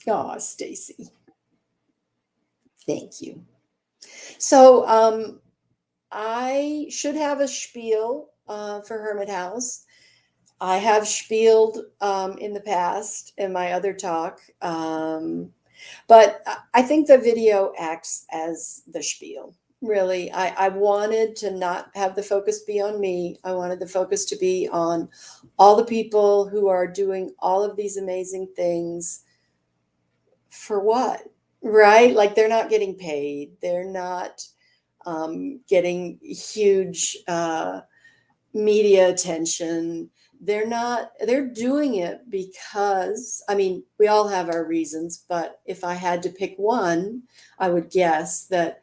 Oh, Stacy, thank you. So, I should have a spiel for Hermit House. I have spieled in the past in my other talk, but I think the video acts as the spiel. Really, I wanted to not have the focus be on me. I wanted the focus to be on all the people who are doing all of these amazing things for what? Right? Like they're not getting paid. They're not getting huge media attention. They're doing it because, I mean, we all have our reasons, but if I had to pick one, I would guess that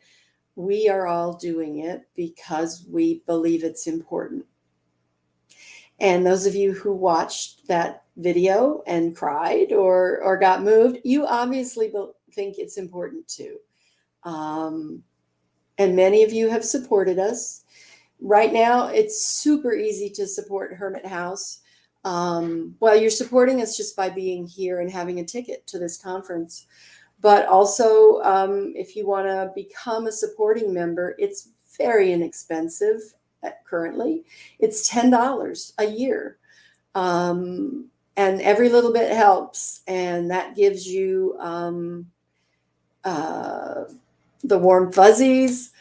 we are all doing it because we believe it's important. And those of you who watched that video and cried or got moved, you obviously think it's important too. Um, and many of you have supported us. Right now, it's super easy to support Hermit House. Well, you're supporting us just by being here and having a ticket to this conference. But also, if you want to become a supporting member, it's very inexpensive currently. It's $10 a year. And every little bit helps. And that gives you uh, the warm fuzzies.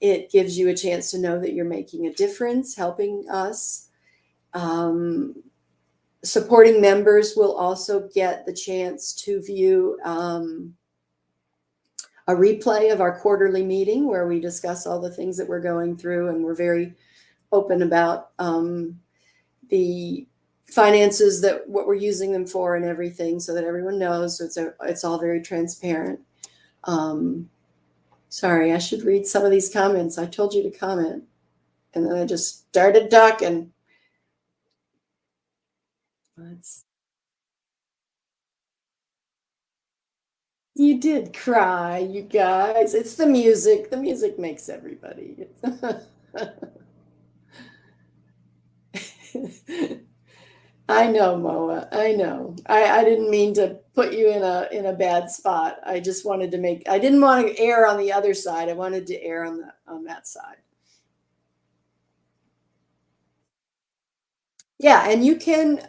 It gives you a chance to know that you're making a difference, helping us. Supporting members will also get the chance to view a replay of our quarterly meeting where we discuss all the things that we're going through, and we're very open about the finances, that what we're using them for and everything, so that everyone knows. So it's all very transparent. Sorry, I should read some of these comments. I told you to comment, and then I just started talking. You did cry, you guys. It's the music. The music makes everybody. I know, Moa. I know. I didn't mean to put you in a bad spot. I just wanted to make. I didn't want to err on the other side. I wanted to err on that side. Yeah, and you can.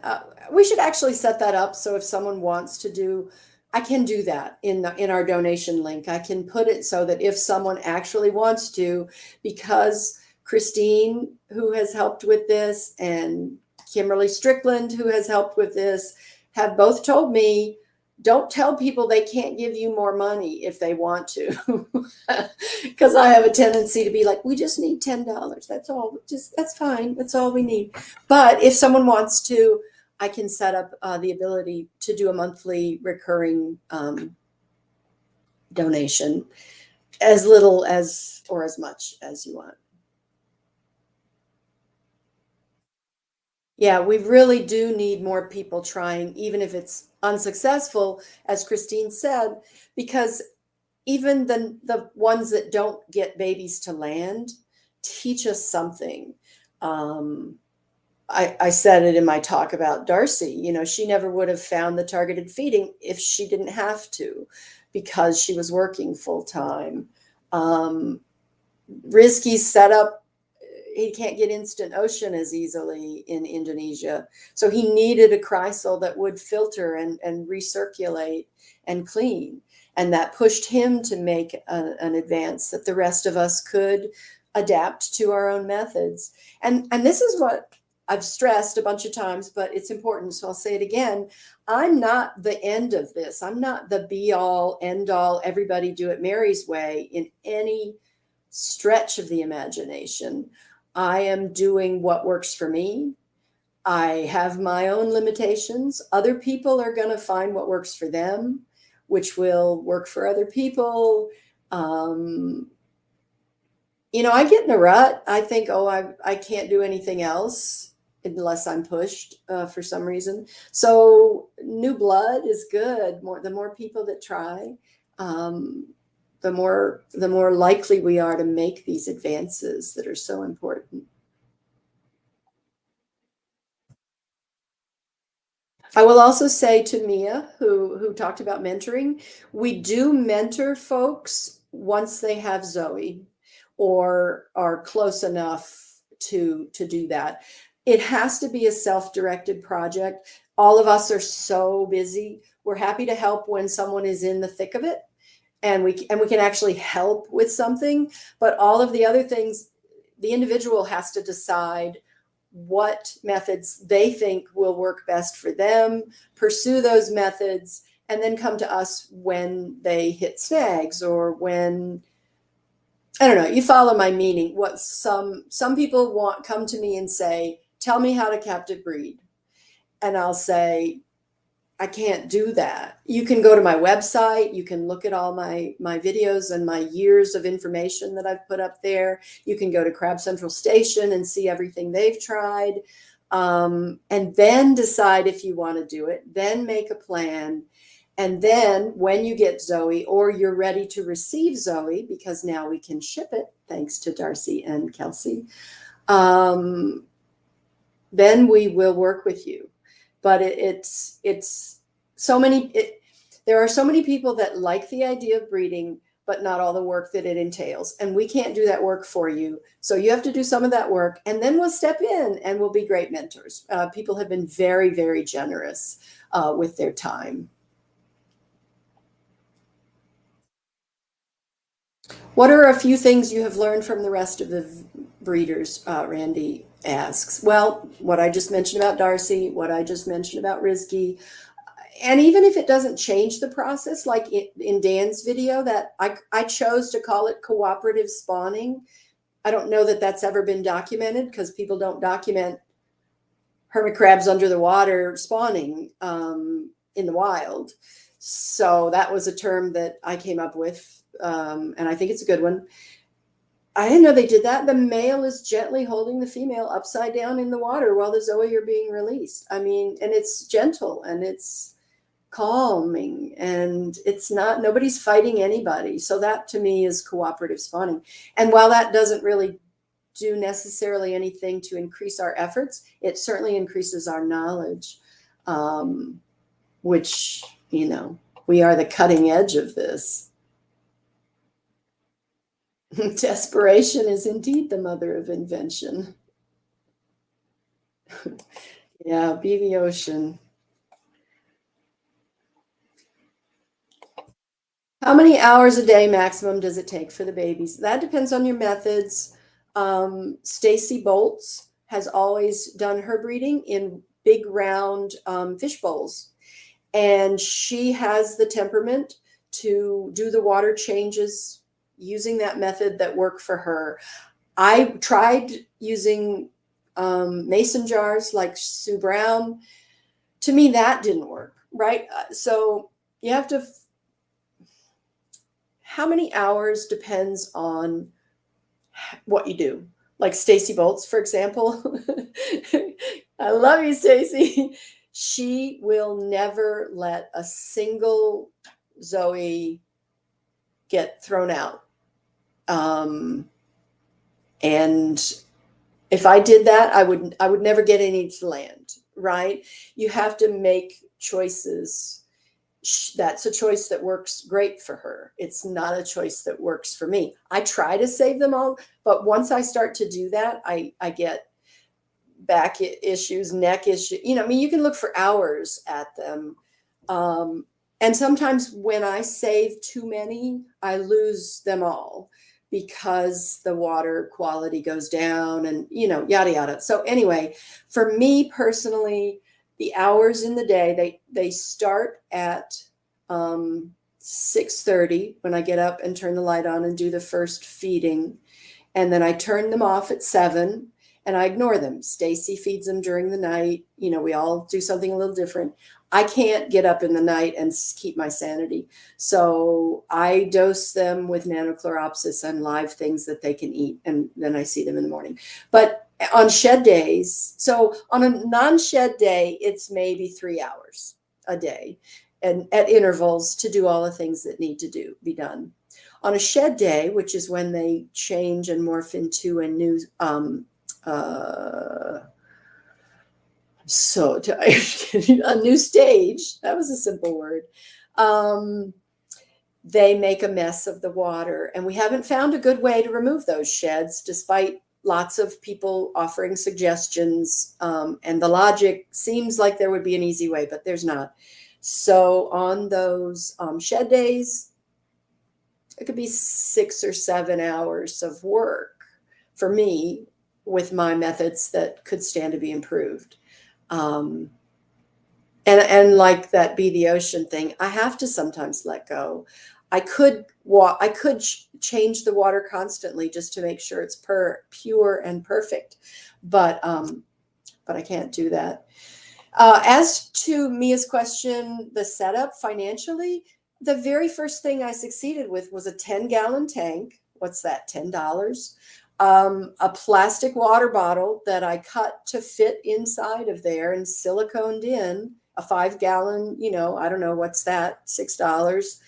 We should actually set that up so if someone wants to do, I can do that in our donation link. I can put it so that if someone actually wants to, because Christine, who has helped with this, and Kimberly Strickland, who has helped with this, have both told me, don't tell people they can't give you more money if they want to. Because I have a tendency to be like, we just need $10. That's all. Just that's fine. That's all we need. But if someone wants to, I can set up the ability to do a monthly recurring donation, as little as or as much as you want. Yeah, we really do need more people trying, even if it's unsuccessful, as Christine said, because even the ones that don't get babies to land teach us something. Um, I said it in my talk about Darcy. You know, she never would have found the targeted feeding if she didn't have to, because she was working full time. Um, Rizky set up, he can't get instant ocean as easily in Indonesia. So he needed a chrysal that would filter and recirculate and clean. And that pushed him to make an advance that the rest of us could adapt to our own methods. And this is what I've stressed a bunch of times, but it's important. So I'll say it again. I'm not the end of this. I'm not the be all, end all, everybody do it Mary's way in any stretch of the imagination. I am doing what works for me. I have my own limitations. Other people are going to find what works for them, which will work for other people. Um, you know, I get in a rut. I think, oh, I can't do anything else unless I'm pushed for some reason. So new blood is good. The more people that try, um, the more likely we are to make these advances that are so important. I will also say to Mia, who talked about mentoring, we do mentor folks once they have Zoe or are close enough to do that. It has to be a self-directed project. All of us are so busy. We're happy to help when someone is in the thick of it, and we can actually help with something, but all of the other things, the individual has to decide what methods they think will work best for them, pursue those methods, and then come to us when they hit snags or when, I don't know, you follow my meaning. What some people want come to me and say, tell me how to captive breed. And I'll say, I can't do that. You can go to my website. You can look at all my videos and my years of information that I've put up there. You can go to Crab Central Station and see everything they've tried, and then decide if you want to do it. Then make a plan. And then when you get Zoe or you're ready to receive Zoe, because now we can ship it, thanks to Darcy and Kelsey, then we will work with you. But it's so many, there are so many people that like the idea of breeding, but not all the work that it entails. And we can't do that work for you. So you have to do some of that work, and then we'll step in and we'll be great mentors. People have been very, very generous with their time. What are a few things you have learned from the rest of the breeders? Randy asks. Well, what I just mentioned about Darcy, what I just mentioned about Rizky, and even if it doesn't change the process, like in Dan's video, that I chose to call it cooperative spawning. I don't know that that's ever been documented, because people don't document hermit crabs under the water spawning in the wild. So that was a term that I came up with, and I think it's a good one. I didn't know they did that. The male is gently holding the female upside down in the water while the zoe are being released. I mean, and it's gentle and it's calming, and it's not, nobody's fighting anybody. So that to me is cooperative spawning. And while that doesn't really do necessarily anything to increase our efforts, it certainly increases our knowledge, which, you know, we are the cutting edge of this. Desperation is indeed the mother of invention. Yeah, be the ocean. How many hours a day maximum does it take for the babies? That depends on your methods. Stacy Bolts has always done her breeding in big round fish bowls. And she has the temperament to do the water changes using that method that work for her. I tried using mason jars like Sue Brown. To me, that didn't work, right? So you have to, how many hours depends on what you do. Like Stacy Bolts, for example. I love you, Stacy. She will never let a single Zoe get thrown out. And if I did that, I would never get any to land, right? You have to make choices. That's a choice that works great for her. It's not a choice that works for me. I try to save them all, but once I start to do that, I get back issues, neck issues. You know, I mean, you can look for hours at them. And sometimes when I save too many, I lose them all because the water quality goes down and, you know, yada, yada. So anyway, for me personally, the hours in the day, they start at 6:30 when I get up and turn the light on and do the first feeding. And then I turn them off at 7 and I ignore them. Stacy feeds them during the night. You know, we all do something a little different. I can't get up in the night and keep my sanity. So I dose them with nanochloropsis and live things that they can eat. And then I see them in the morning. But on shed days, so on a non-shed day, it's maybe 3 hours a day and at intervals to do all the things that need to be done. On a shed day, which is when they change and morph into a new So a new stage, that was a simple word. Um, they make a mess of the water, and we haven't found a good way to remove those sheds, despite lots of people offering suggestions. And the logic seems like there would be an easy way, but there's not. So on those shed days, it could be 6 or 7 hours of work for me with my methods that could stand to be improved. Um, and like that be the ocean thing, I have to sometimes let go. I could change the water constantly just to make sure it's pure and perfect, but I can't do that. As to Mia's question, the setup financially, the very first thing I succeeded with was a 10-gallon tank. What's that, $10? A plastic water bottle that I cut to fit inside of there and siliconed in, a 5-gallon, I don't know, what's that, $6.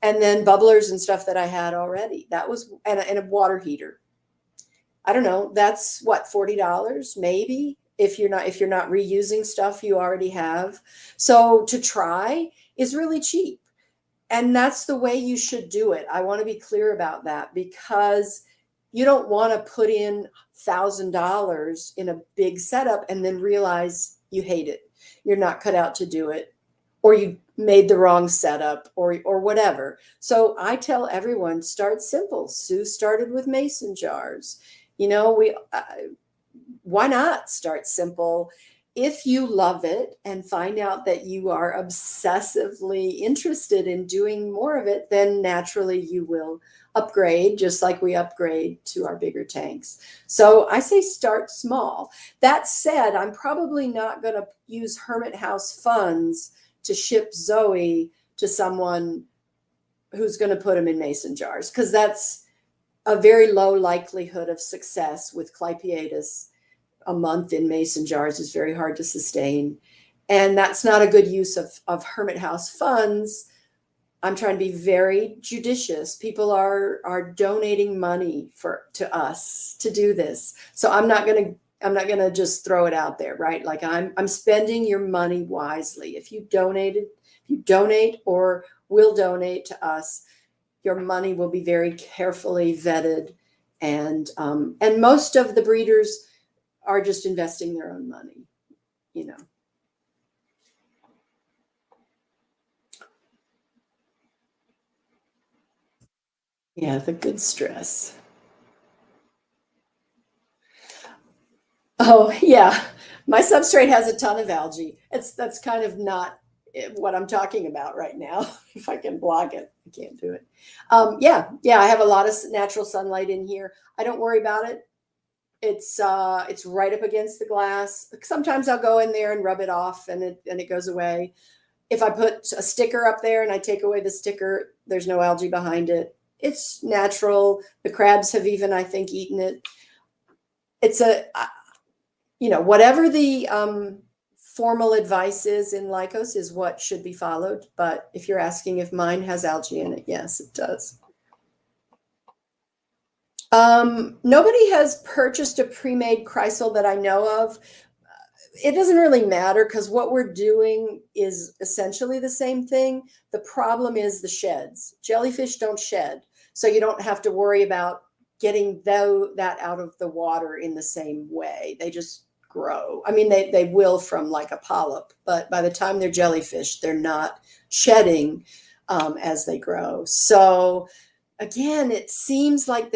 And then bubblers and stuff that I had already. That was, and a water heater. I don't know, that's what, $40 maybe, if you're not reusing stuff you already have. So to try is really cheap. And that's the way you should do it. I want to be clear about that, because you don't want to put in $1,000 in a big setup and then realize you hate it. You're not cut out to do it, or you made the wrong setup, or whatever. So I tell everyone, start simple. Sue started with mason jars. Why not start simple? If you love it and find out that you are obsessively interested in doing more of it, then naturally you will upgrade, just like we upgrade to our bigger tanks. So I say start small. That said, I'm probably not going to use Hermit House funds to ship Zoe to someone who's going to put them in mason jars, because that's a very low likelihood of success with clypeatus. A month in mason jars is very hard to sustain. And that's not a good use of Hermit House funds. I'm trying to be very judicious. People are donating money to us to do this. So I'm not gonna just throw it out there, right? Like I'm spending your money wisely. If you donate or will donate to us, your money will be very carefully vetted. And most of the breeders are just investing their own money, you know. Yeah, the good stress. Oh, yeah. My substrate has a ton of algae. That's kind of not what I'm talking about right now. If I can block it, I can't do it. Yeah, I have a lot of natural sunlight in here. I don't worry about it. It's right up against the glass. Sometimes I'll go in there and rub it off, and it goes away. If I put a sticker up there and I take away the sticker, there's no algae behind it. It's natural. The crabs have even, I think, eaten it. It's whatever the formal advice is in Lycos is what should be followed. But if you're asking if mine has algae in it, yes, it does. Nobody has purchased a pre-made chrysal that I know of. It doesn't really matter, because what we're doing is essentially the same thing. The problem is the sheds. Jellyfish don't shed, so you don't have to worry about getting that out of the water in the same way. They just grow. I mean, they will from like a polyp, but by the time they're jellyfish, they're not shedding as they grow. So again, it seems like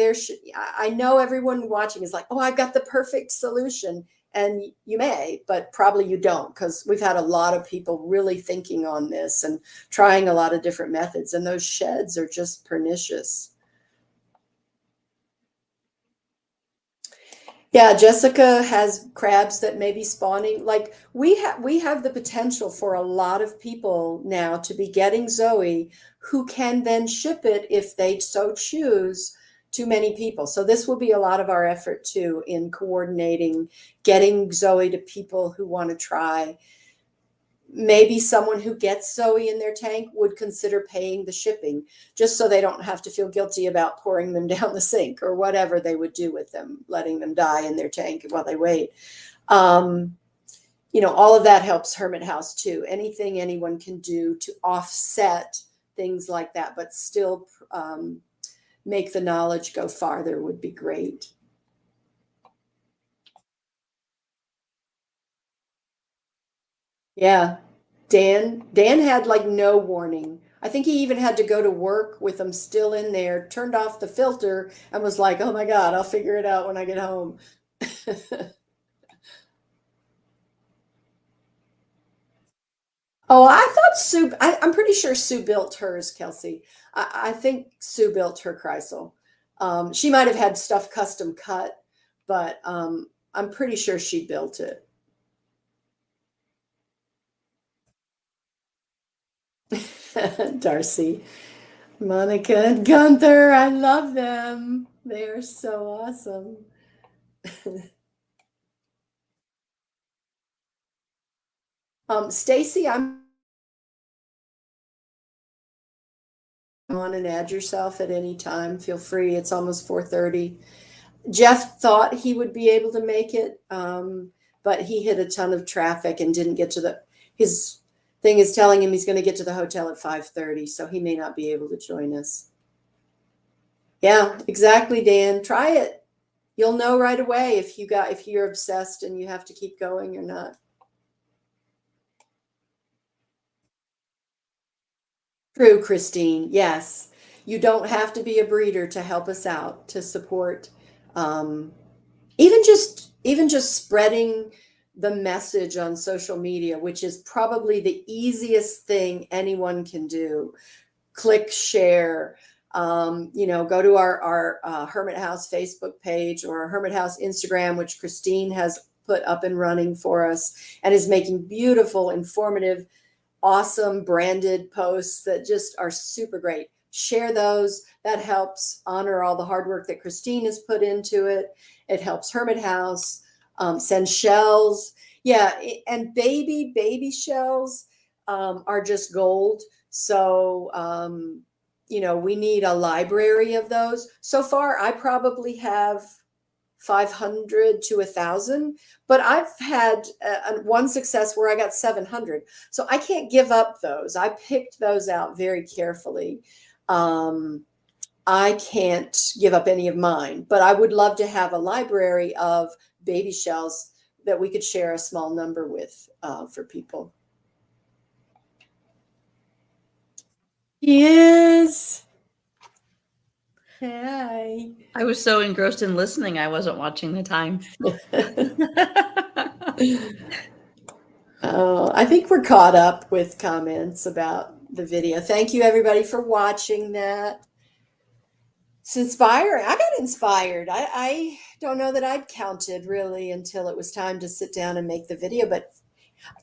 I know everyone watching is like, oh, I've got the perfect solution. And you may, but probably you don't, because we've had a lot of people really thinking on this and trying a lot of different methods, and those sheds are just pernicious. Yeah, Jessica has crabs that may be spawning. Like we have the potential for a lot of people now to be getting Zoe, who can then ship it if they so choose to many people. So this will be a lot of our effort too, in coordinating getting Zoe to people who want to try. Maybe someone who gets Zoe in their tank would consider paying the shipping, just so they don't have to feel guilty about pouring them down the sink, or whatever they would do with them, letting them die in their tank while they wait. Um, all of that helps Hermit House too. Anything anyone can do to offset things like that, but still make the knowledge go farther would be great. Yeah. Dan had like no warning. I think he even had to go to work with them still in there, turned off the filter, and was like, oh my God, I'll figure it out when I get home. Oh, I thought Sue, I'm pretty sure Sue built hers, Kelsey. I think Sue built her Kreisel. She might have had stuff custom cut, but I'm pretty sure she built it. Darcy, Monica, and Gunther, I love them. They are so awesome. Stacy, I'm on and add yourself at any time. Feel free. It's almost 4:30. Jeff thought he would be able to make it, but he hit a ton of traffic and didn't get to his thing is telling him he's going to get to the hotel at 5:30, so he may not be able to join us. Yeah, exactly, Dan. Try it. You'll know right away if you're obsessed and you have to keep going or not. True, Christine. Yes. You don't have to be a breeder to help us out, to support. Even just spreading the message on social media, which is probably the easiest thing anyone can do. Click share. Go to our Hermit House Facebook page or our Hermit House Instagram, which Christine has put up and running for us and is making beautiful, informative, awesome branded posts that just are super great. Share those. That helps honor all the hard work that Christine has put into it. It helps Hermit House. Send shells. Yeah, and baby shells are just gold. So, we need a library of those. So far, I probably have 500 to 1,000, but I've had one success where I got 700. So I can't give up those. I picked those out very carefully. I can't give up any of mine, but I would love to have a library of baby shells that we could share a small number with for people. Yes. Hi. I was so engrossed in listening, I wasn't watching the time. I think we're caught up with comments about the video. Thank you, everybody, for watching that. It's inspiring. I got inspired. I don't know that I'd counted really until it was time to sit down and make the video. But,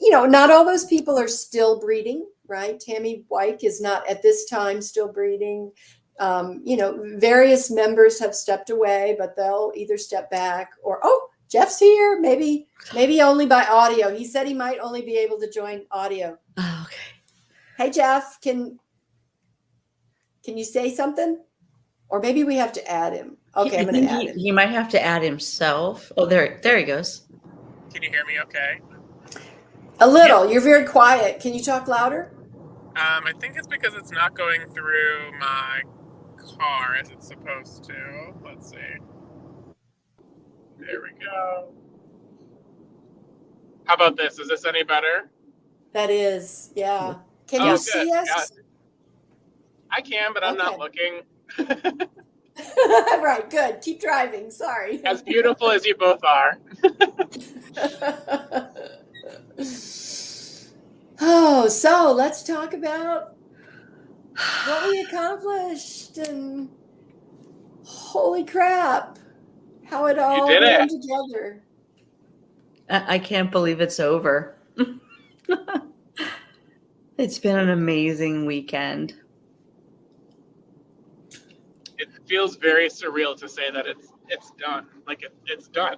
not all those people are still breeding, right? Tammy Wyke is not at this time still breeding. Various members have stepped away, but they'll either step back or, Jeff's here. Maybe only by audio. He said he might only be able to join audio. Oh, okay. Hey, Jeff, can you say something? Or maybe we have to add him. Okay, I'm going to add him. He might have to add himself. Oh, there he goes. Can you hear me okay? A little. Yeah. You're very quiet. Can you talk louder? I think it's because it's not going through my car as it's supposed to. Let's see. There we go. How about this? Is this any better? That is, yeah. Can you see us? Yeah. I can, but I'm not looking. Right, good. Keep driving. Sorry. As beautiful as you both are. So let's talk about what we accomplished and holy crap, how it all came together. I can't believe it's over. It's been an amazing weekend. It feels very surreal to say that it's done. Like it's done.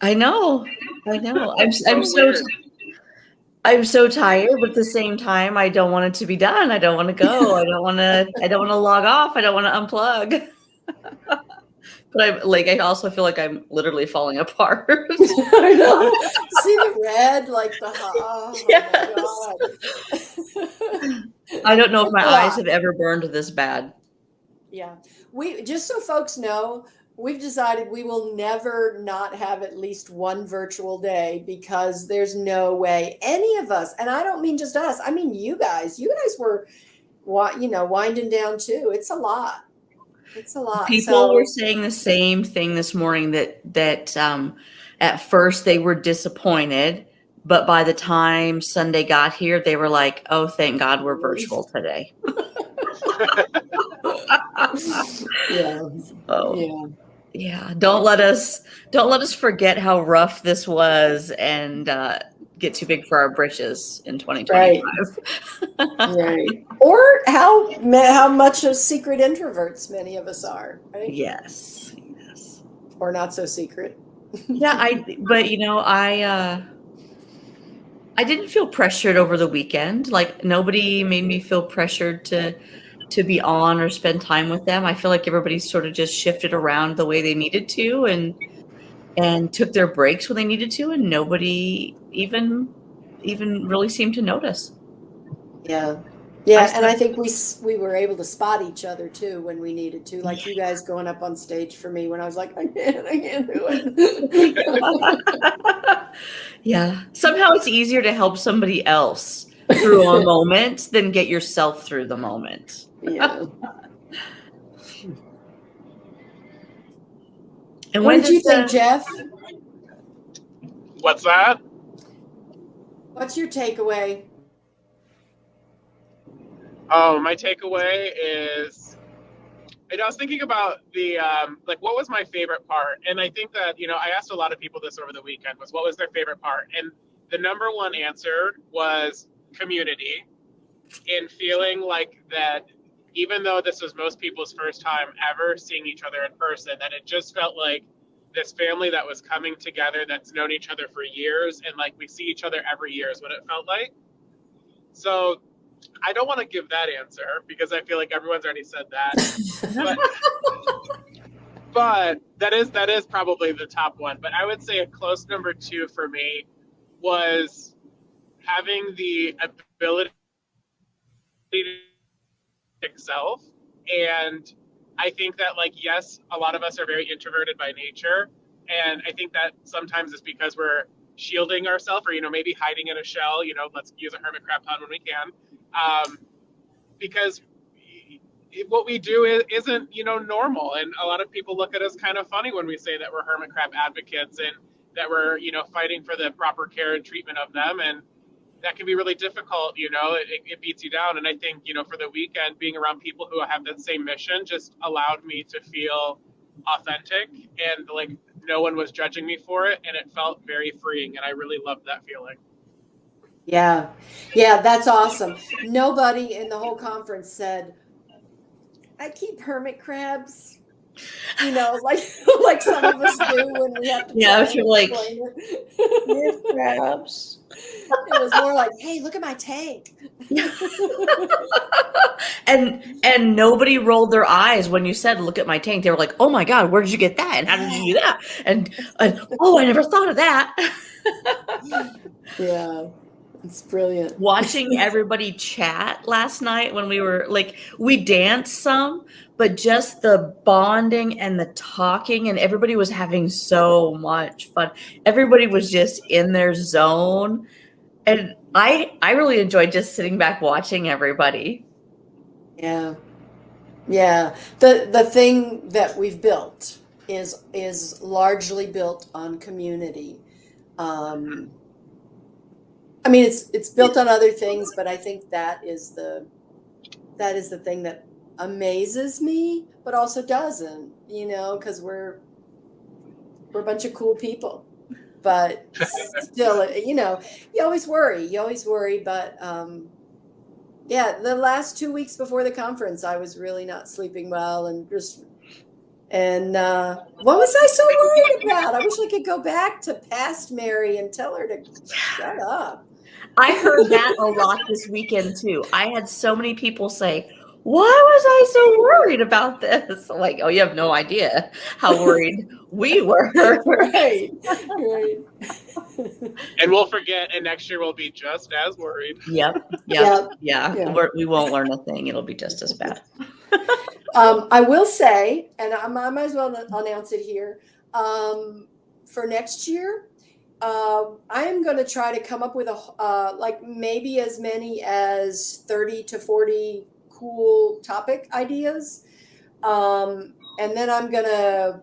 I know. I'm so tired, but at the same time, I don't want it to be done. I don't want to go. I don't want to log off. I don't want to unplug. But I also feel like I'm literally falling apart. I know. See the red, like oh Yes. my God. I don't know if It's my a eyes lot. have ever burned this bad. Yeah. We just so folks know, we've decided we will never not have at least one virtual day because there's no way any of us, and I don't mean just us, I mean you guys were winding down too. It's a lot. It's a lot. People were So saying the same thing this morning that at first they were disappointed, but by the time Sunday got here, they were like, "Oh, thank God we're virtual today." yeah. Oh, Yeah. yeah. Don't let us forget how rough this was and get too big for our britches in Right. 2025. Right. Or how much of secret introverts many of us are, right? Yes. Yes. Or not so secret. Yeah, but I didn't feel pressured over the weekend. Like nobody made me feel pressured to be on or spend time with them. I feel like everybody sort of just shifted around the way they needed to and took their breaks when they needed to, and nobody even really seemed to notice. Yeah. I Yeah, and I slept. think we were able to spot each other too when we needed to, like you guys going up on stage for me when I was like, I can't do it. Yeah. Somehow it's easier to help somebody else through a moment than get yourself through the moment. Yeah. And What when did you does think, Jeff? What's that? What's your takeaway? Oh, my takeaway is, I was thinking about the what was my favorite part, and I think that I asked a lot of people this over the weekend was what was their favorite part, and the number one answer was community, and feeling like that even though this was most people's first time ever seeing each other in person, that it just felt like this family that was coming together that's known each other for years, and like we see each other every year is what it felt like. So I don't want to give that answer because I feel like everyone's already said that. But that is probably the top one. But I would say a close number two for me was having the ability to itself. And I think that yes, a lot of us are very introverted by nature. And I think that sometimes it's because we're shielding ourselves or, maybe hiding in a shell, let's use a hermit crab pun when we can. Because what we do isn't normal, and a lot of people look at us kind of funny when we say that we're hermit crab advocates and that we're fighting for the proper care and treatment of them, and that can be really difficult. It beats you down, and I think for the weekend, being around people who have that same mission just allowed me to feel authentic, and no one was judging me for it, and it felt very freeing, and I really loved that feeling. Yeah. Yeah, that's awesome. Nobody in the whole conference said, I keep hermit crabs, like some of us do when we have to Yeah, try if you're and like, explain it. crabs. It was more like, hey, look at my tank. And nobody rolled their eyes when you said, "Look at my tank." They were like, "Oh my God, where did you get that? And how did you do that?" And oh, I never thought of that. Yeah, it's brilliant. Watching everybody chat last night when we danced some, but just the bonding and the talking, and everybody was having so much fun. Everybody was just in their zone. And I really enjoyed just sitting back watching everybody. Yeah. Yeah. The thing that we've built is largely built on community. I mean, it's built on other things, but I think that is the thing that amazes me, but also doesn't, because we're a bunch of cool people. But still, you always worry. But yeah, the last 2 weeks before the conference, I was really not sleeping well, and what was I so worried about? I wish I could go back to past Mary and tell her to shut up. I heard that a lot this weekend too. I had so many people say, why was I so worried about this? I'm like, oh, you have no idea how worried we were. Right. Right. And we'll forget, and next year we'll be just as worried. Yep. Yeah. We won't learn a thing. It'll be just as bad. I will say, and I might as well announce it here, for next year, I am going to try to come up with like maybe as many as 30 to 40 cool topic ideas. And then I'm going to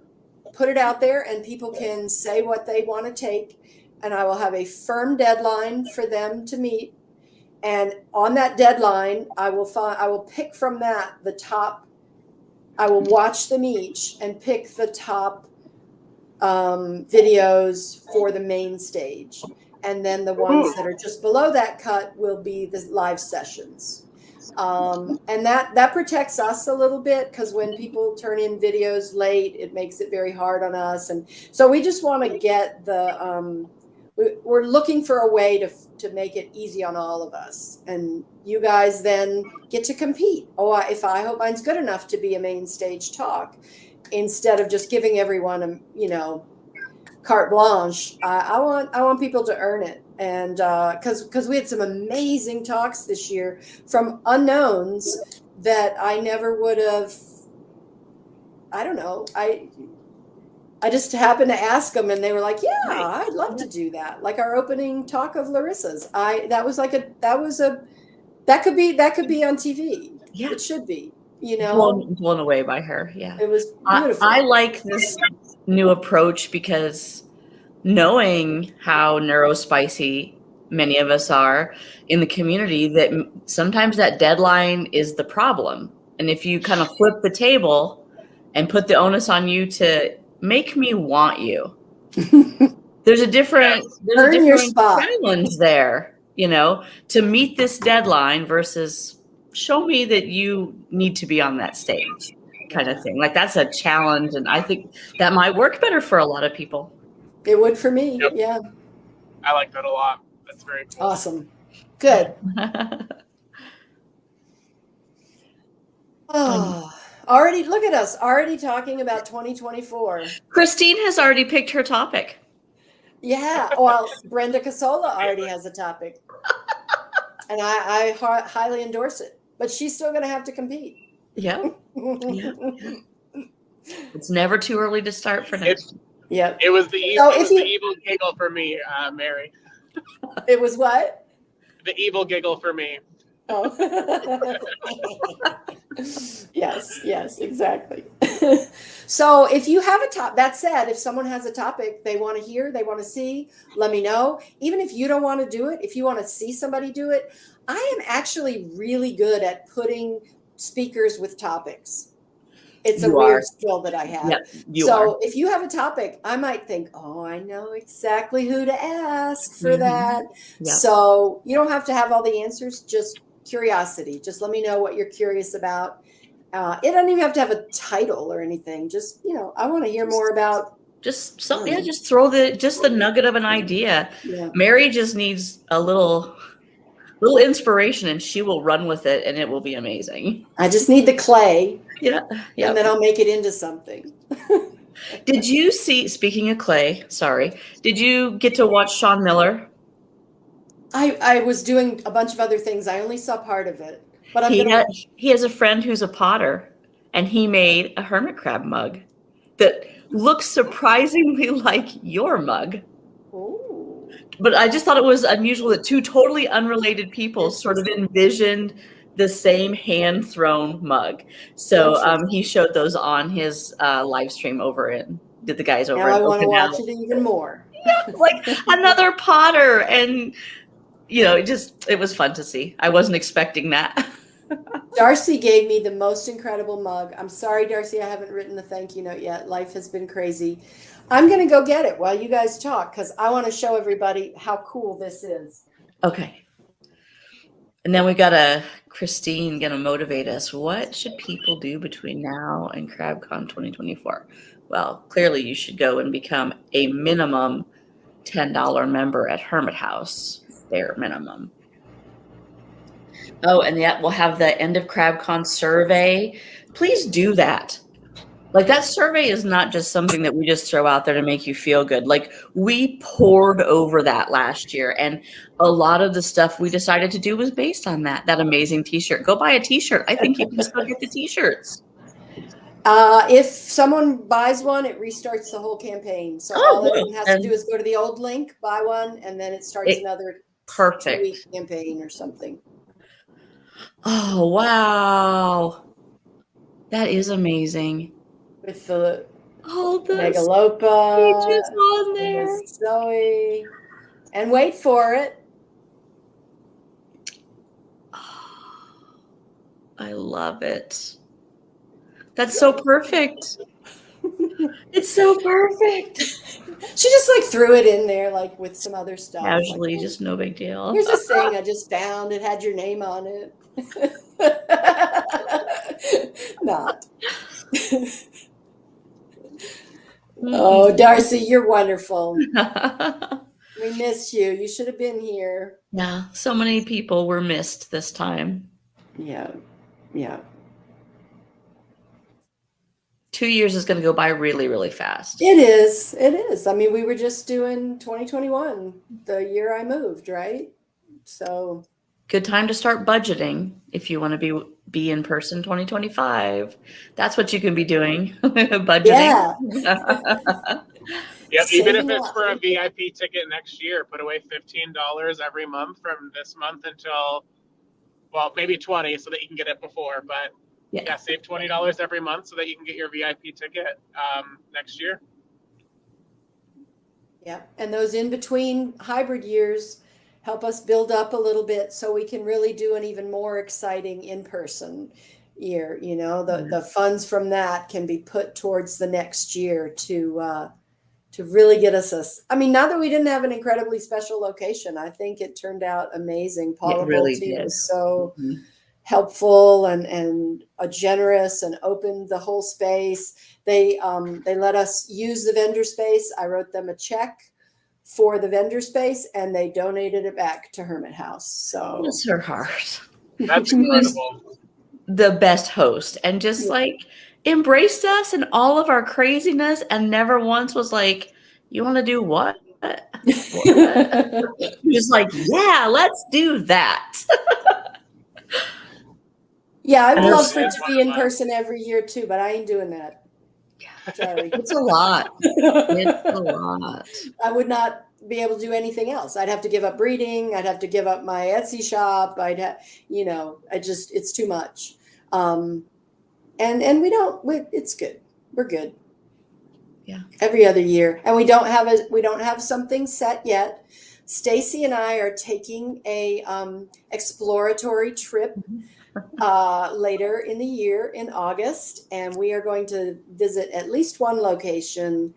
put it out there and people can say what they want to take. And I will have a firm deadline for them to meet. And on that deadline, I will pick from that the top. I will watch them each and pick the top videos for the main stage. And then the ones that are just below that cut will be the live sessions. And that protects us a little bit, because when people turn in videos late, it makes it very hard on us. And so we just want to get we're looking for a way to make it easy on all of us. And you guys then get to compete. I hope mine's good enough to be a main stage talk, instead of just giving everyone carte blanche. I want people to earn it. And because we had some amazing talks this year from unknowns that I never would have. I don't know. I just happened to ask them, and they were like, "Yeah, I'd love to do that." Like our opening talk of Larissa's. That could be on TV. Yeah, it should be. Blown away by her. Yeah, it was beautiful. I like this new approach, because knowing how neurospicy many of us are in the community, that sometimes that deadline is the problem. And if you kind of flip the table and put the onus on you to make me want you, there's a different challenge there, to meet this deadline versus show me that you need to be on that stage kind of thing. Like, that's a challenge. And I think that might work better for a lot of people. It would for me. Yep. Yeah. I like that a lot. That's very cool. Awesome. Good. Already, look at us, already talking about 2024. Christine has already picked her topic. Yeah. Well, Brenda Casola already has a topic. And I highly endorse it. But she's still going to have to compete. Yeah. It's never too early to start for next. Yeah. It was the evil giggle for me, Mary. It was what? The evil giggle for me. Oh. Yes, exactly. So if you have a topic, that said, if someone has a topic they want to hear, they want to see, let me know. Even if you don't want to do it, if you want to see somebody do it, I am actually really good at putting speakers with topics. It's a weird skill that I have. Yep, if you have a topic, I might think, I know exactly who to ask for that. Yep. So you don't have to have all the answers, just curiosity. Just let me know what you're curious about. It doesn't even have to have a title or anything. Just, I want to hear more about. Just something. Just throw the nugget of an idea. Yeah. Mary just needs a little inspiration, and she will run with it, and it will be amazing. I just need the clay. Yeah. And then I'll make it into something. Did you see, speaking of clay, did you get to watch Sean Miller? I was doing a bunch of other things. I only saw part of it. But he has a friend who's a potter, and he made a hermit crab mug that looks surprisingly like your mug. Ooh. But I just thought it was unusual that two totally unrelated people sort of envisioned the same hand-thrown mug. So he showed those on his live stream over in the guys over. Now I want to watch it even more. Yeah, like another potter, and it was fun to see. I wasn't expecting that. Darcy gave me the most incredible mug. I'm sorry, Darcy, I haven't written the thank you note yet. Life has been crazy. I'm going to go get it while you guys talk, because I want to show everybody how cool this is. Okay. And then we got Christine going to motivate us. What should people do between now and CrabCon 2024? Well, clearly you should go and become a minimum $10 member at Hermit House, bare minimum. Oh, and yet we'll have the end of CrabCon survey. Please do that. Like, that survey is not just something that we just throw out there to make you feel good. Like, we poured over that last year, and a lot of the stuff we decided to do was based on that amazing t-shirt. Go buy a t-shirt. I think you can still get the t-shirts. If someone buys one, it restarts the whole campaign. So all everyone has to do is go to the old link, buy one, and then it starts another perfect 2-week campaign or something. Oh, wow. That is amazing. With the the Megalopa pages on there. and the Zoe. And wait for it. I love it. That's so perfect. It's so perfect. She just like threw it in there like with some other stuff. Casually, like, just no big deal. Here's this thing I just found. It had your name on it. Not. Oh, Darcy, you're wonderful. We miss you. You should have been here. Yeah, so many people were missed this time. Yeah. 2 years is going to go by really, really fast. It is. I mean, we were just doing 2021, the year I moved, right? So good time to start budgeting if you want to be in person 2025. That's what you can be doing. Budgeting. Yeah, even if it's for a VIP ticket next year, put away $15 every month from this month until, well, maybe 20 so that you can get it before. But yeah, save $20 every month so that you can get your VIP ticket next year. Yeah, and those in between hybrid years help us build up a little bit so we can really do an even more exciting in-person year. You know, the funds from that can be put towards the next year to really get us I mean, not that we didn't have an incredibly special location. I think it turned out amazing. Paula Bolte was so helpful and generous and opened the whole space. They let us use the vendor space. I wrote them a check for the vendor space and they donated it back to Hermit House. So bless her heart. That's incredible. The best host and just like embraced us and all of our craziness and never once was like, you want to do what? Just like, yeah, let's do that. Yeah, I'd love for it to be in person every year too, but I ain't doing that. Sorry. It's a lot. It's a lot. I would not be able to do anything else. I'd have to give up breeding. I'd have to give up my Etsy shop. I'd have, it's too much. And it's good. We're good. Yeah. Every other year. And we don't have something set yet. Stacy and I are taking a exploratory trip later in the year in August, and we are going to visit at least one location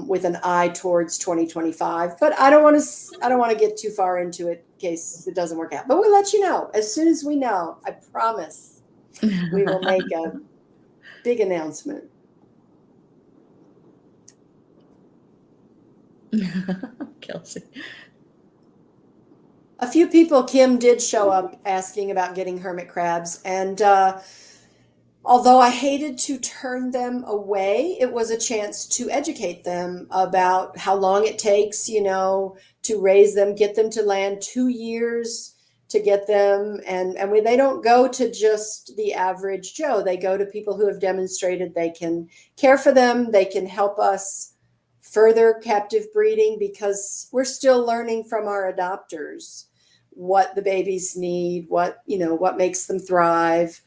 with an eye towards 2025. But I don't want to get too far into it in case it doesn't work out. But we'll let you know as soon as we know. I promise we will make a big announcement. Kelsey. A few people, Kim, did show up asking about getting hermit crabs. And although I hated to turn them away, it was a chance to educate them about how long it takes, to raise them, get them to land. 2 years to get them. And they don't go to just the average Joe. They go to people who have demonstrated they can care for them. They can help us further captive breeding because we're still learning from our adopters what the babies need, what makes them thrive.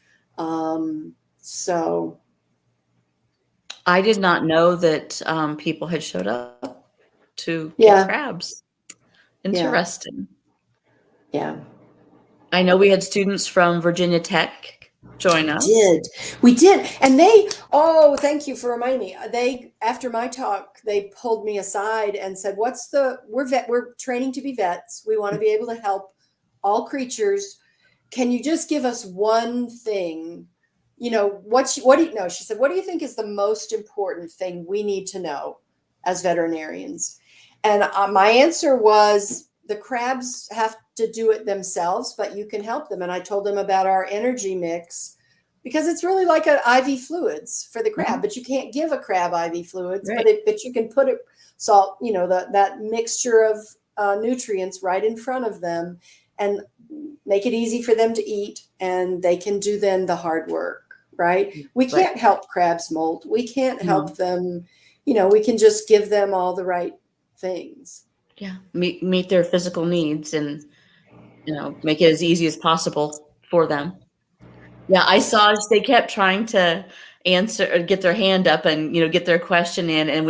So I did not know that people had showed up to get crabs. Interesting. Yeah. I know we had students from Virginia Tech join us. We did. And thank you for reminding me. After my talk, they pulled me aside and said, we're training to be vets. We want to be able to help all creatures. Can you just give us one thing? She said, what do you think is the most important thing we need to know as veterinarians? And my answer was the crabs have to do it themselves, but you can help them. And I told them about our energy mix, because it's really like an IV fluids for the crab, but you can't give a crab IV fluids, Right. but you can put it salt, that mixture of nutrients right in front of them and make it easy for them to eat, and they can do then the hard work, right? We Right. can't help crabs molt. We can't help No. them, we can just give them all the right things. Yeah. Meet their physical needs and, make it as easy as possible for them. Yeah, I saw they kept trying to answer or get their hand up and, get their question in. And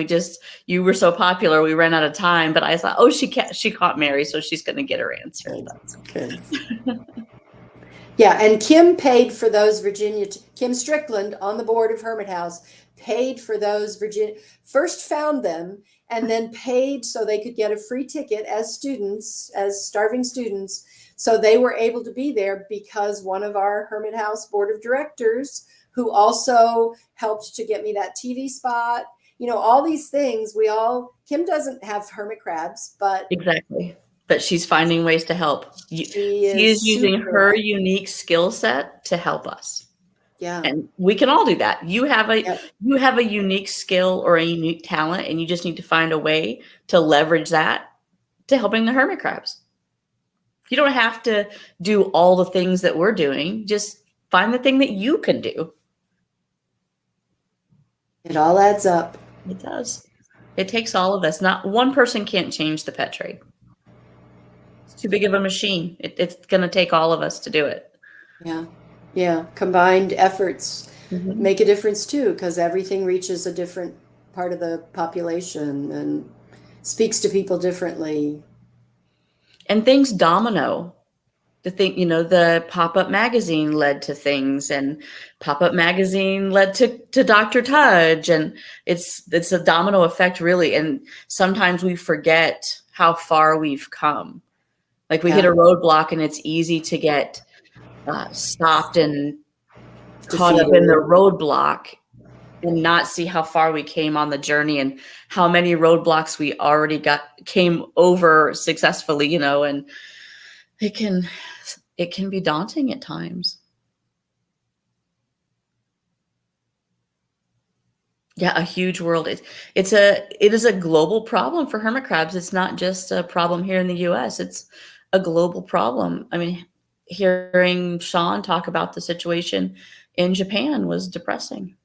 you were so popular, we ran out of time. But I thought, oh, she caught Mary, so she's going to get her answer. Good. Yeah, and Kim paid for those Kim Strickland on the board of Hermit House paid for those first found them and then paid so they could get a free ticket as starving students. So they were able to be there because one of our Hermit House board of directors, who also helped to get me that TV spot, all these things, Kim doesn't have hermit crabs, but Exactly. But she's finding ways to help. She is using her unique skill set to help us. Yeah. And we can all do that. You have a unique skill or a unique talent, and you just need to find a way to leverage that to helping the hermit crabs. You don't have to do all the things that we're doing. Just find the thing that you can do. It all adds up. It does. It takes all of us. Not one person can't change the pet trade. It's too big of a machine. It's going to take all of us to do it. Yeah. Yeah. Combined efforts make a difference too, because everything reaches a different part of the population and speaks to people differently. And things domino. The pop-up magazine led to things, and pop-up magazine led to Dr. Tudge, and it's a domino effect, really. And sometimes we forget how far we've come. Like we hit a roadblock, and it's easy to get stopped and caught up in the roadblock and not see how far we came on the journey and how many roadblocks we already came over successfully, and it can be daunting at times. Yeah, a huge world. It is a global problem for hermit crabs. It's not just a problem here in the US. It's a global problem. I mean, hearing Sean talk about the situation in Japan was depressing.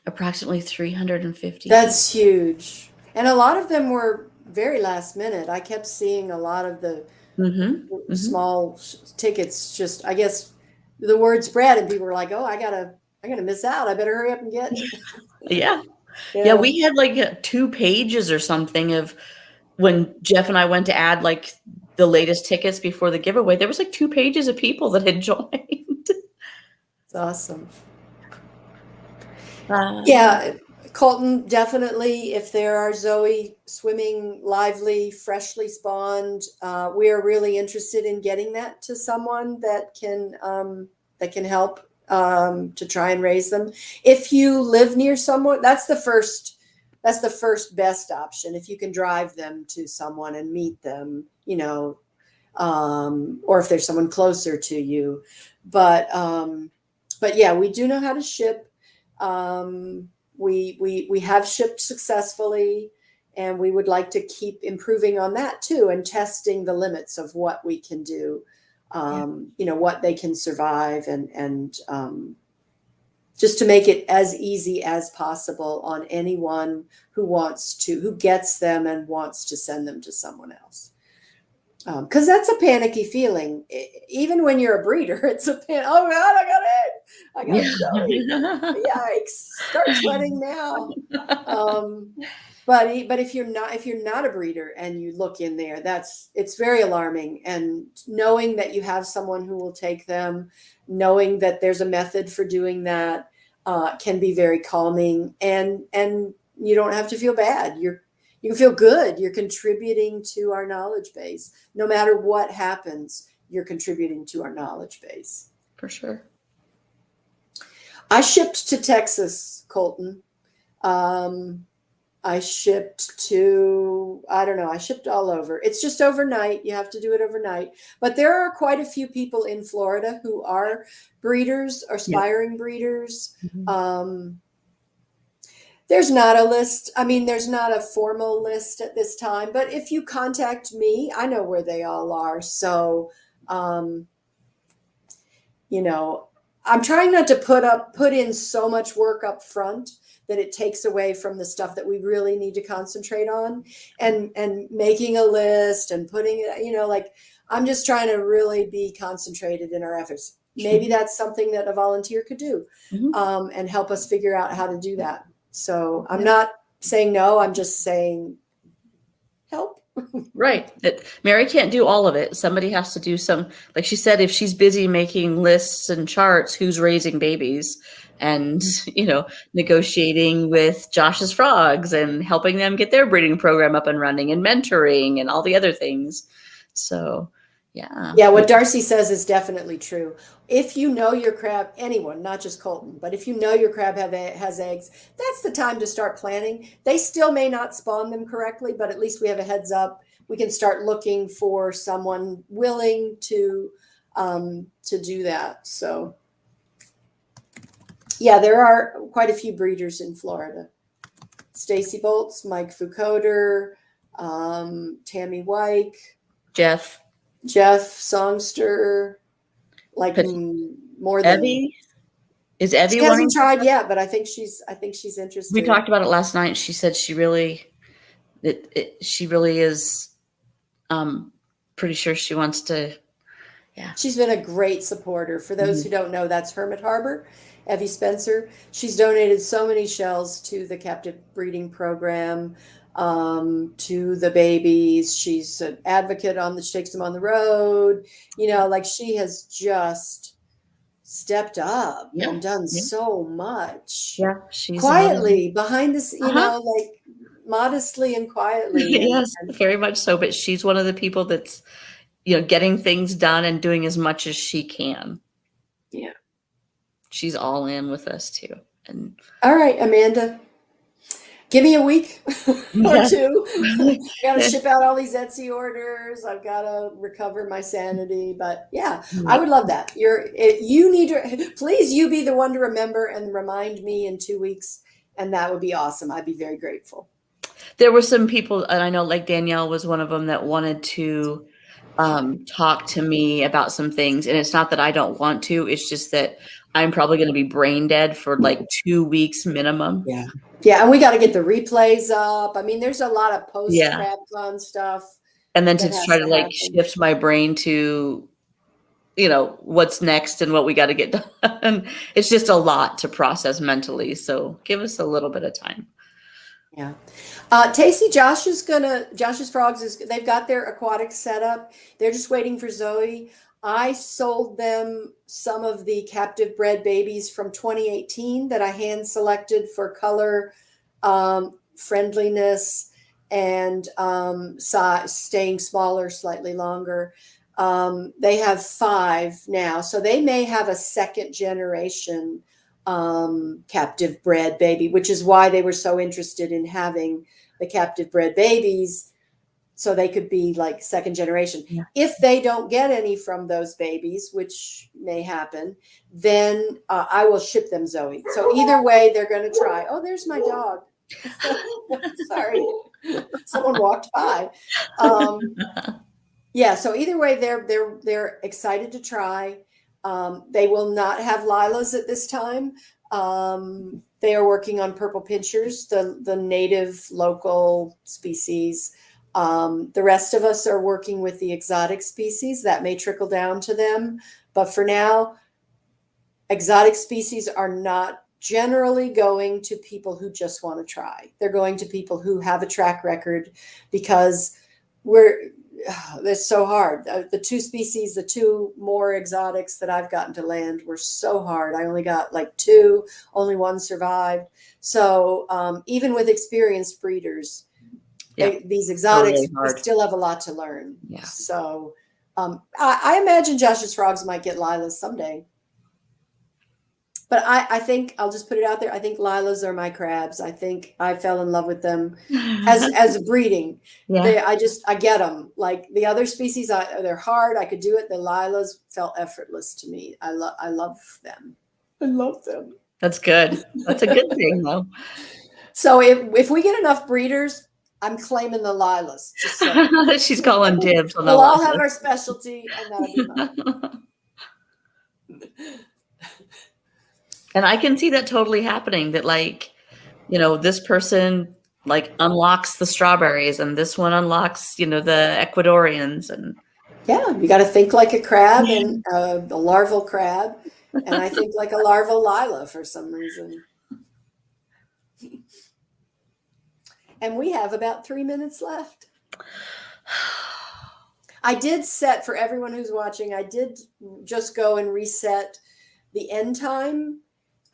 Approximately 350. That's huge. And a lot of them were very last minute. I kept seeing a lot of the small tickets. Just, I guess the word spread and people were like, oh, I gotta miss out. I better hurry up and get it. Yeah, we had like 2 pages or something of when Jeff and I went to add like the latest tickets before the giveaway. There was like 2 pages of people that had joined. It's awesome. Yeah, Colton, definitely. If there are Zoe swimming lively, freshly spawned, we are really interested in getting that to someone that can help to try and raise them. If you live near someone, that's the first best option. If you can drive them to someone and meet them, or if there's someone closer to you. But yeah, we do know how to ship. We have shipped successfully, and we would like to keep improving on that too, and testing the limits of what we can do, what they can survive, and just to make it as easy as possible on anyone who gets them and wants to send them to someone else. Because that's a panicky feeling. Even when you're a breeder, it's a oh God, I got it. Yikes! Start sweating now. But if you're not a breeder and you look in there, it's very alarming. And knowing that you have someone who will take them, knowing that there's a method for doing that, can be very calming. And you don't have to feel bad. You can feel good. You're contributing to our knowledge base. No matter what happens, you're contributing to our knowledge base. For sure. I shipped to Texas, Colton. I shipped to, I don't know, I shipped all over. It's just overnight. You have to do it overnight. But there are quite a few people in Florida who are breeders or aspiring breeders. There's not a list. I mean, there's not a formal list at this time, but if you contact me, I know where they all are. So, you know, I'm trying not to put in so much work up front that it takes away from the stuff that we really need to concentrate on, and making a list and putting it, you know, like I'm just trying to really be concentrated in our efforts. Maybe that's something that a volunteer could do, and help us figure out how to do that. So I'm not saying no, I'm just saying help. Right. Mary can't do all of it. Somebody has to do some, like she said, if she's busy making lists and charts, who's raising babies and, you know, negotiating with Josh's frogs and helping them get their breeding program up and running and mentoring and all the other things. So, yeah. Yeah, what Darcy says is definitely true. If you know your crab, anyone, not just Colton, but if you know your crab has eggs, that's the time to start planning. They still may not spawn them correctly, but at least we have a heads up. We can start looking for someone willing to do that. So, yeah, there are quite a few breeders in Florida. Stacy Bolts, Mike Fukoder, Tammy Wyke, Jeff Songster, like more than Evie. Is Evie she hasn't tried yet, but I think she's interested. We talked about it last night. She said she really is pretty sure she wants to. Yeah. She's been a great supporter. For those who don't know, that's Hermit Harbor, Evie Spencer. She's donated so many shells to the captive breeding program, to the babies. She's an advocate she takes them on the road. You know, like she has just stepped up and done so much. Yeah, she's quietly behind this, you know, like modestly and quietly. Yes, very much so. But she's one of the people that's, you know, getting things done and doing as much as she can. Yeah. She's all in with us too. And all right, Amanda, give me a week or two. I got to ship out all these Etsy orders. I've got to recover my sanity. But yeah, I would love that. You need to, please, you be the one to remember and remind me in 2 weeks. And that would be awesome. I'd be very grateful. There were some people, and I know like Danielle was one of them, that wanted to talk to me about some things. And it's not that I don't want to, it's just that I'm probably going to be brain dead for like 2 weeks minimum. Yeah. Yeah. And we got to get the replays up. I mean, there's a lot of post-CrabCon stuff. And then to try to like shift my brain to, you know, what's next and what we got to get done. It's just a lot to process mentally. So give us a little bit of time. Yeah. Tacey, Josh's Frogs they've got their aquatic set up. They're just waiting for Zoe. I sold them some of the captive bred babies from 2018 that I hand selected for color, friendliness, and size, staying smaller, slightly longer. They have 5 now, so they may have a second generation captive bred baby, which is why they were so interested in having the captive bred babies, so they could be like second generation. Yeah. If they don't get any from those babies, which may happen, then I will ship them Zoe. So either way, they're going to try. Oh, there's my dog. Sorry, someone walked by. Yeah. So either way, they're excited to try. They will not have lilas at this time. They are working on purple pinchers, the native local species. The rest of us are working with the exotic species that may trickle down to them. But for now, exotic species are not generally going to people who just want to try. They're going to people who have a track record, because it's so hard. The 2 species, the 2 more exotics that I've gotten to land were so hard. I only got like 2, only 1 survived. So even with experienced breeders, these exotics really still have a lot to learn. Yeah. So I imagine Josh's Frogs might get lilas someday. But I think I'll just put it out there. I think lilas are my crabs. I think I fell in love with them as breeding. Yeah. I get them. Like the other species, they're hard. I could do it. The lilas felt effortless to me. I love them. I love them. That's good. That's a good thing, though. So if we get enough breeders, I'm claiming the lilas. Just saying. She's calling dibs on the We'll all have lilas. our specialty, and that'll be mine. And I can see that totally happening, that like, you know, this person like unlocks the strawberries and this one unlocks, you know, the Ecuadorians. And Yeah, you got to think like a crab and a larval crab. And I think like a larval lila for some reason. And we have about 3 minutes left. I did set, for everyone who's watching, I did just go and reset the end time.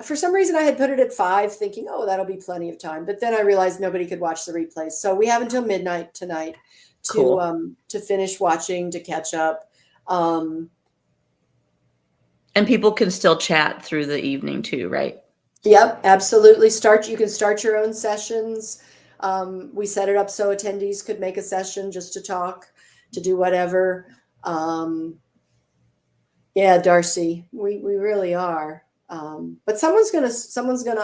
For some reason, I had put it at 5, thinking, oh, that'll be plenty of time. But then I realized nobody could watch the replays. So we have until midnight tonight to finish watching, to catch up. And people can still chat through the evening too, right? Yep, absolutely. You can start your own sessions. We set it up so attendees could make a session just to talk, to do whatever. Yeah, Darcy, we really are. But someone's gonna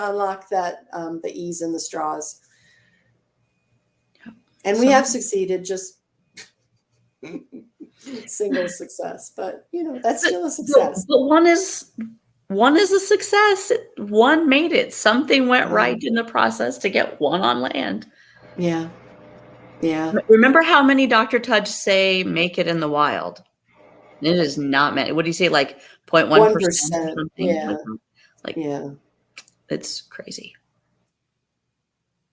unlock that the E's and the straws, and we have succeeded. Just single success, but you know that's still a success. But one is a success. One made it. Something went right in the process to get one on land. Yeah, yeah. Remember how many Dr. Tudge say make it in the wild? It is not many. What do you say? Like 0.1% or something? Yeah. Like, yeah, it's crazy.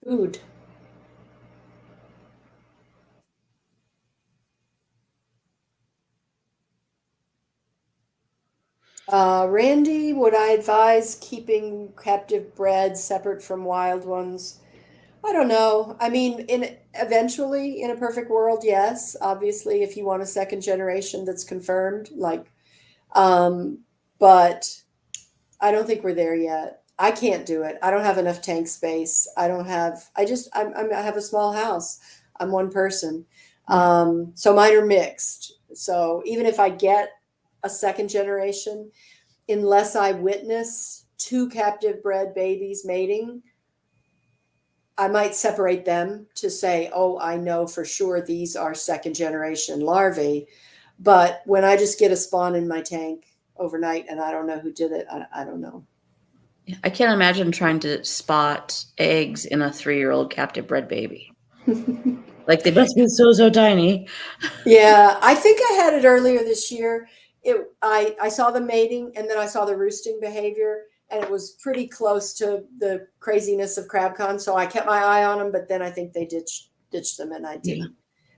Food. Randy, would I advise keeping captive bred separate from wild ones? I don't know. I mean, eventually, in a perfect world, yes. Obviously, if you want a second generation that's confirmed, but I don't think we're there yet. I can't do it. I don't have enough tank space. I have a small house. I'm one person. So mine are mixed. So even if I get a second generation, unless I witness 2 captive bred babies mating, I might separate them to say, oh, I know for sure these are second generation larvae. But when I just get a spawn in my tank overnight and I don't know who did it, I don't know. I can't imagine trying to spot eggs in a 3-year-old captive bred baby. Like they must be so tiny. Yeah, I think I had it earlier this year. I saw the mating and then I saw the roosting behavior, and it was pretty close to the craziness of CrabCon. So I kept my eye on them, but then I think they ditched them, and I didn't. Yeah.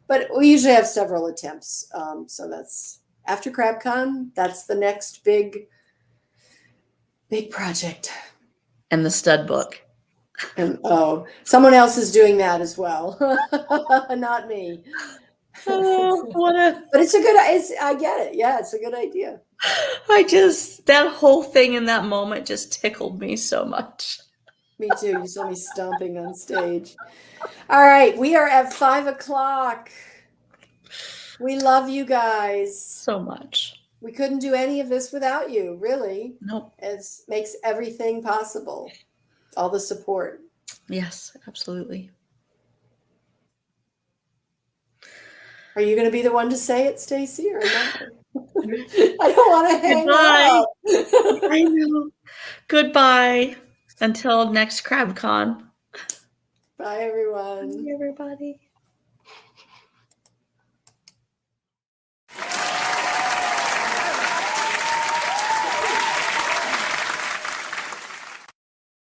But we usually have several attempts. So that's after CrabCon. That's the next big project. And the stud book. And someone else is doing that as well. Not me. But it's a good. I get it. Yeah, it's a good idea. That whole thing in that moment just tickled me so much. Me too. You saw me stomping on stage. All right, we are at 5:00. We love you guys so much. We couldn't do any of this without you, really. Nope. It makes everything possible. All the support. Yes, absolutely. Are you going to be the one to say it, Stacy, or not? I don't want to hang up. I know. Goodbye until next CrabCon. Bye, everyone. Bye, everybody.